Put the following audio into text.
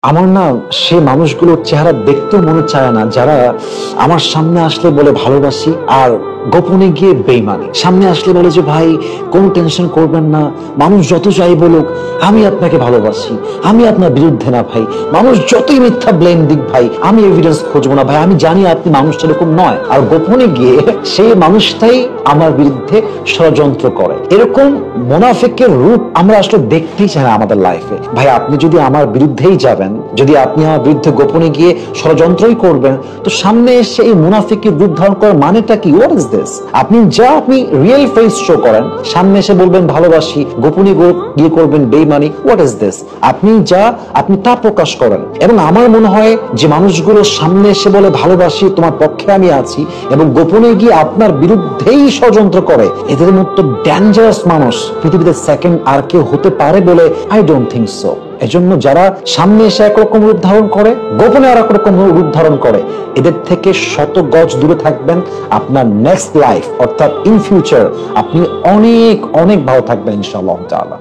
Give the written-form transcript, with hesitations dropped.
আমার না সে মানুষগুলোর চেহারা দেখতেও মনে চায় না যারা আমার সামনে আসলে বলে ভালোবাসি আর গোপনে গিয়ে বেইমানি। সামনে আসলে বলে যে ভাই কোনো টেনশন করবেন না, মানুষ যত যাই বলুক আমি আপনাকে ভালোবাসি, আমি আপনার বিরুদ্ধে না ভাই, মানুষ যতই মিথ্যা ব্লেম দিক ভাই আমি এভিডেন্স খুঁজবো না ভাই, আমি জানি আপনি মানুষটা এরকম নয়। আর গোপনে গিয়ে সেই মানুষটাই আমার বিরুদ্ধে ষড়যন্ত্র করে। এরকম মুনাফিকের রূপ আমরা আসলে দেখতেই চাই না আমাদের লাইফে। ভাই আপনি যদি আমার বিরুদ্ধেই যাবেন, যদি আপনি আমার বিরুদ্ধে গোপনে গিয়ে ষড়যন্ত্রই করবেন, তো সামনে এসে এই মুনাফিকের রূপ ধারণ করার মানেটা কি? What is this? আপনি রিয়েল ফেস শো করেন, সামনে এসে বলবেন ভালোবাসি, গোপনে গিয়ে করবেন বেইমানি। What is this? আপনি তা প্রকাশ করেন। এবং আমার মনে হয় যে মানুষগুলো সামনে এসে বলে ভালোবাসি, তোমার পক্ষে আমি আছি, এবং গোপনে গিয়ে আপনার বিরুদ্ধেই ষড়যন্ত্র করে, এদের মতো ডেঞ্জারাস মানুষ পৃথিবীতে সেকেন্ড আর কেউ হতে পারে বলে আই ডোন্ট থিংক সো। এজন্য যারা সামনে এসে একরকম রূপ ধারণ করে, গোপনে আর একরকম রূপ ধারণ করে, এদের থেকে শত গজ দূরে থাকবেন। আপনার নেক্সট লাইফ অর্থাৎ ইন ফিউচার আপনি অনেক অনেক ভালো থাকবেন ইনশাআল্লাহ তাআলা।